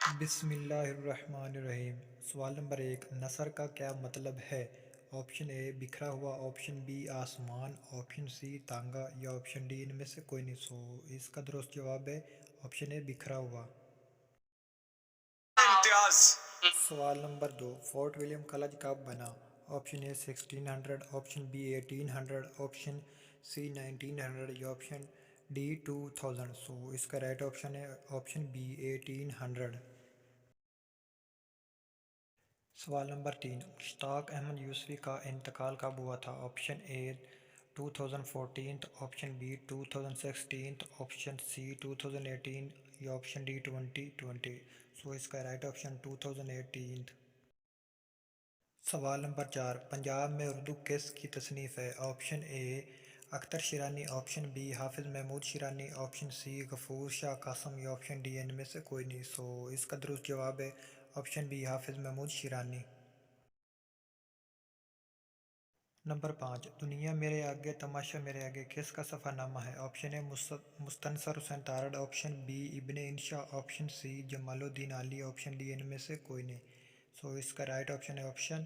بسم اللہ الرحمن الرحیم۔ سوال نمبر 1، نثر کا کیا مطلب ہے؟ آپشن اے بکھرا ہوا، آپشن بی آسمان، آپشن سی تانگا یا آپشن ڈی ان میں سے کوئی نہیں۔ اس کا درست جواب ہے آپشن اے بکھرا ہوا۔ امتیاز۔ سوال نمبر 2، فورٹ ولیم کالج کب بنا؟ آپشن اے 1600، آپشن بی 1800، آپشن سی 1900 یا آپشن ڈی 2000۔ اس کا رائٹ آپشن ہے آپشن بی 1800۔ سوال نمبر 3، مشتاق احمد یوسفی کا انتقال کب ہوا تھا؟ آپشن اے 2014، آپشن بی 2016، آپشن سی 2018 یا آپشن ڈی 2020۔ اس کا رائٹ آپشن 2018۔ سوال نمبر 4، پنجاب میں اردو کس کی تصنیف ہے؟ آپشن اے Akhtar Sherani, option B Hafiz Mahmood Sherani, option C غفور شاہ قاسم یا آپشن ڈی ان میں سے کوئی نہیں۔ اس کا درست جواب ہے option be Hafiz Mahmood Sherani. Number 5، دنیا میرے آگے تماشا میرے آگے کس کا صفحہ نامہ ہے؟ آپشن اے مستنصر حسین تارڑ، آپشن بی ابن انشا، آپشن سی جمال الدین علی، آپشن ڈی ان میں سے کوئی نہیں۔ اس کا رائٹ آپشن ہے آپشن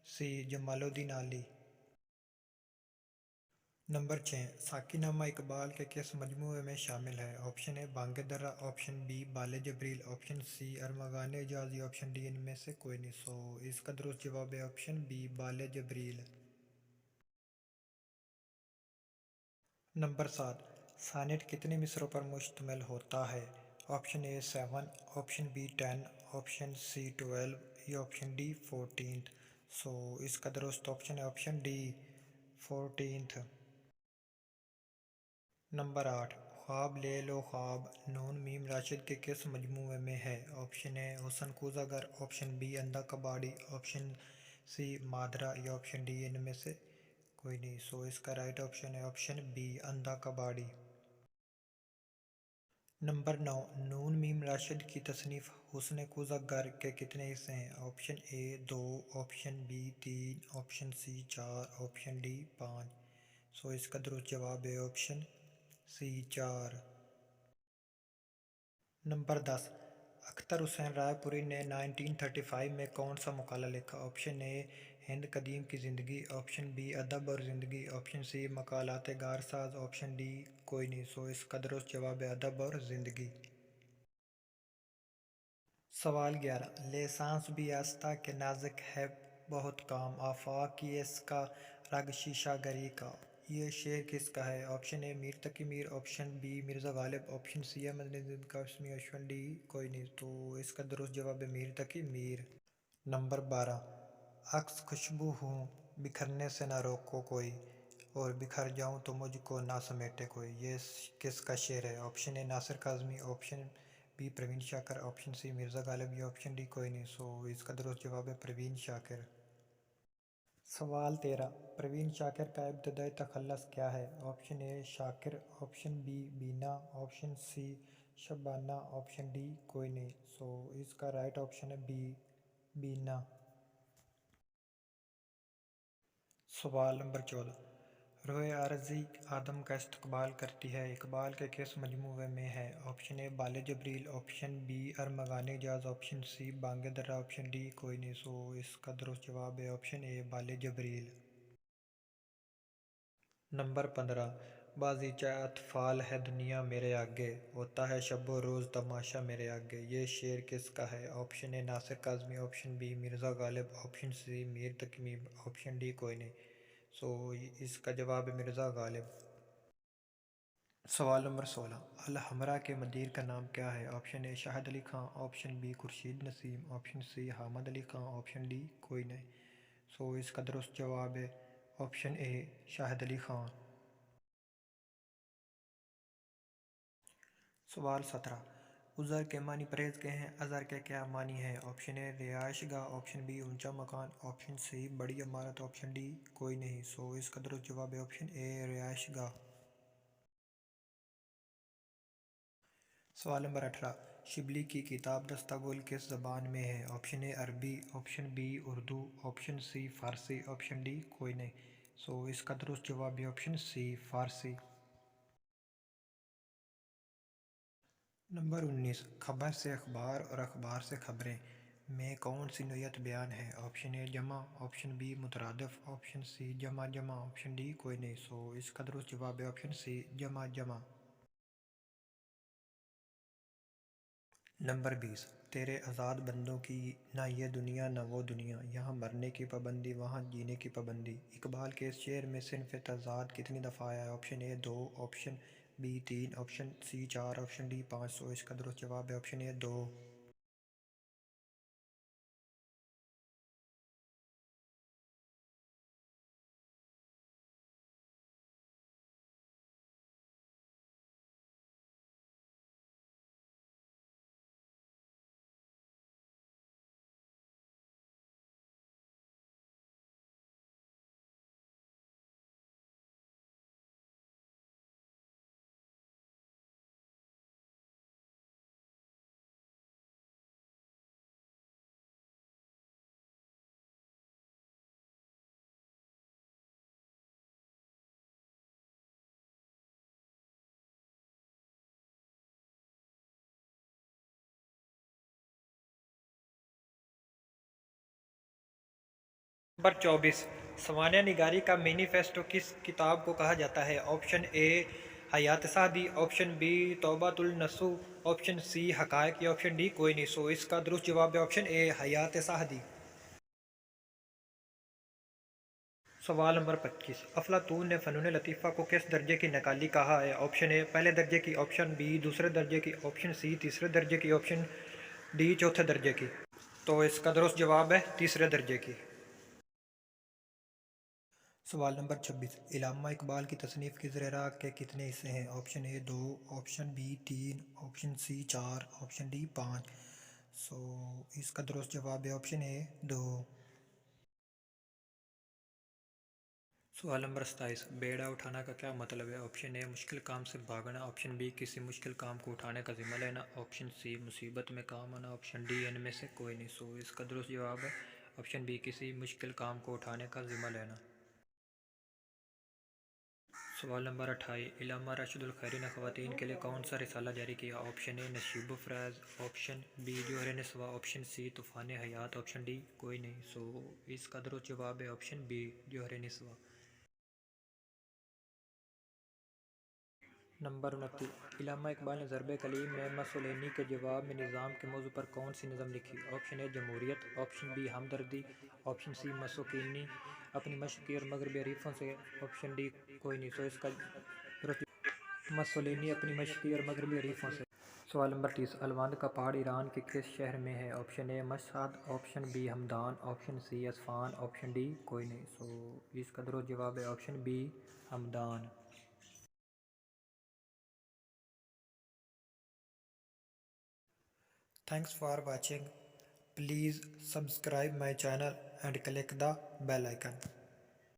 سی جمال الدین علی۔ نمبر 6، ساقی نامہ اقبال کے کس مجموعے میں شامل ہے؟ آپشن اے بانگ درا، آپشن بی بال جبریل، آپشن سی ارمغان اعجاز یا آپشن ڈی ان میں سے کوئی نہیں۔ اس کا درست جواب ہے option be ball Jibril. Number 7، sonnet کتنے مصروں پر مشتمل ہوتا ہے؟ آپشن اے 7، آپشن بی 10، آپشن سی 12 یا آپشن ڈی 14۔ اس کا درست آپشن ہے آپشن ڈی 14۔ نمبر 8، خواب لے لو خواب نون میم راشد کے کس مجموعے میں ہے؟ آپشن اے حسن کوزہ گر، آپشن بی اندھا کباڑی، آپشن سی مادرا یا آپشن ڈی ان میں سے کوئی نہیں۔ اس کا رائٹ آپشن ہے آپشن بی اندھا کباڑی۔ نمبر 9، نون میم راشد کی تصنیف حسن کوزہ گر کے کتنے حصے ہیں؟ Option A 2، option B 3، option C 4، option D 5۔ اس کا درست جواب ہے option C 4۔ Number 10، Akhtar Hussain Raipuri نے 1935 میں کون سا مقالہ لکھا؟ آپشن اے ہند قدیم کی زندگی، آپشن بی ادب اور زندگی، آپشن سی مقالات غار ساز، آپشن ڈی کوئی نہیں۔ اس کا درست جواب ہے ادب اور زندگی۔ سوال 11، لیسانس بھی آستہ کہ نازک ہے بہت کام، آفاق کی اس کا رگ شیشہ گری کا، یہ شعر کس کا ہے؟ Option A Mir Taqi Mir, option B Mirza Ghalib, option C Ahmad Nadeem Qasmi, option D کوئی نہیں۔ اس کا درست جواب ہے میر تقی میر۔ نمبر 12، عکس خوشبو ہوں بکھرنے سے نہ روکو کوئی، اور بکھر جاؤں تو مجھ کو نہ سمیٹے کوئی، یہ کس کا شعر ہے؟ آپشن اے ناصر Kazmi, option B Parveen Shakir, option C Mirza Ghalib یا آپشن ڈی کوئی نہیں۔ اس کا درست جواب ہے پروین شاکر۔ سوال 13، پروین شاکر کا ابتدائی تخلص کیا ہے؟ Option A Shakir, option B Bina, option C Shabana, option D کوئی نہیں۔ اس کا رائٹ آپشن ہے بی بینا۔ سوال نمبر 14، روح عارضی آدم کا استقبال کرتی ہے اقبال کے کس مجموعے میں ہے؟ آپشن اے بال جبریل، آپشن بی ارمغان اعجاز، option C Bang Dara, option D کوئی نہیں۔ اس کا درست جواب ہے آپشن اے بال جبریل۔ نمبر 15، بازیچہ اطفال ہے دنیا میرے آگے، ہوتا ہے شب و روز تماشا میرے آگے، یہ شعر کس کا ہے؟ آپشن اے ناصر Kazmi, option B Mirza Ghalib, option سی میر تقی میر، آپشن ڈی کوئی نہیں۔ اس کا جواب ہے مرزا غالب۔ سوال نمبر 16، الحمرا کے مدیر کا نام کیا ہے؟ آپشن اے شاہد علی خان، آپشن بی خورشید نسیم، option C Hamid Ali Khan, option D کوئی نہیں۔ اس کا درست جواب ہے آپشن اے شاہد علی خان۔ سوال 17، عذر کے معنی پرہیز کے ہیں، عذر کے کیا معنی ہے؟ آپشن اے رہائش گاہ، آپشن بی اونچا مکان، آپشن سی بڑی عمارت، آپشن ڈی کوئی نہیں۔ اس کا درست جواب ہے آپشن اے رہائش گاہ۔ سوال نمبر 18، شبلی کی کتاب دستہ گل کس زبان میں ہے؟ آپشن اے عربی، option B Urdu, option C فارسی، آپشن ڈی کوئی نہیں۔ اس کا درست جواب ہے آپشن سی فارسی۔ نمبر 19، خبر سے اخبار اور اخبار سے خبریں میں کون سی نوعیت بیان ہے؟ آپشن اے جمع، آپشن بی مترادف، آپشن سی جمع جمع، آپشن ڈی کوئی نہیں۔ اس کا درست جواب ہے آپشن سی جمع جمع۔ نمبر 20، تیرے آزاد بندوں کی نہ یہ دنیا نہ وہ دنیا، یہاں مرنے کی پابندی وہاں جینے کی پابندی۔ اقبال کے اس شعر میں صنف تضاد کتنی دفعہ آیا ہے؟ Option A 2، option B 3، option C 4، option D 5۔ اس کا درست جواب ہے آپشن اے 2۔ نمبر 24، سوانح نگاری کا مینیفیسٹو کس کتاب کو کہا جاتا ہے؟ آپشن اے حیات سعدی، آپشن بی توبۃ النصوح، آپشن سی حقائق یا آپشن ڈی کوئی نہیں۔ اس کا درست جواب ہے آپشن اے حیات سعدی۔ سوال نمبر 25، افلاطون نے فنون لطیفہ کو کس درجے کی نقالی کہا ہے؟ آپشن اے پہلے درجے کی، آپشن بی دوسرے درجے کی، آپشن سی تیسرے درجے کی، آپشن ڈی چوتھے درجے کی۔ اس کا درست جواب ہے تیسرے درجے کی۔ سوال نمبر 26، علامہ اقبال کی تصنیف کی زیر راگ کے کتنے حصے ہیں؟ Option A 2، option B 3، option C 4، option D 5۔ اس کا درست جواب ہے آپشن اے 2۔ سوال نمبر 27، بیڑا اٹھانا کا کیا مطلب ہے؟ آپشن اے مشکل کام سے بھاگنا، آپشن بی کسی مشکل کام کو اٹھانے کا ذمہ لینا، آپشن سی مصیبت میں کام آنا، آپشن ڈی ان میں سے کوئی نہیں۔ اس کا درست جواب ہے آپشن بی کسی مشکل کام کو اٹھانے کا ذمہ لینا۔ سوال نمبر 28، علامہ راشد الخیری نے خواتین کے لیے کون سا رسالہ جاری کیا؟ آپشن اے نشیب و فراز، آپشن بی جوہر نسواں، آپشن سی طوفان حیات، آپشن ڈی کوئی نہیں۔ اس کا درست جواب ہے option be Johar Niswan. Number 29، علامہ اقبال نے ضرب کلیم میں مسولینی کے جواب میں نظام کے موضوع پر کون سی نظم لکھی؟ آپشن اے جمہوریت، آپشن بی ہمدردی، آپشن سی مسوکینی اپنی مشرقی اور مغربی حریفوں سے، آپشن ڈی کوئی نہیں۔ اس کا مسولینی اپنی مشرقی اور مغربی حریفوں سے۔ سوال نمبر 30، الوند کا پہاڑ ایران کے کس شہر میں ہے؟ Option A Mashhad, option B Hamadan, option C Isfahan, option D کوئی نہیں۔ اس کا درست جواب ہے option B Hamadan. Thanks for watching. Please subscribe my channel and click the bell icon.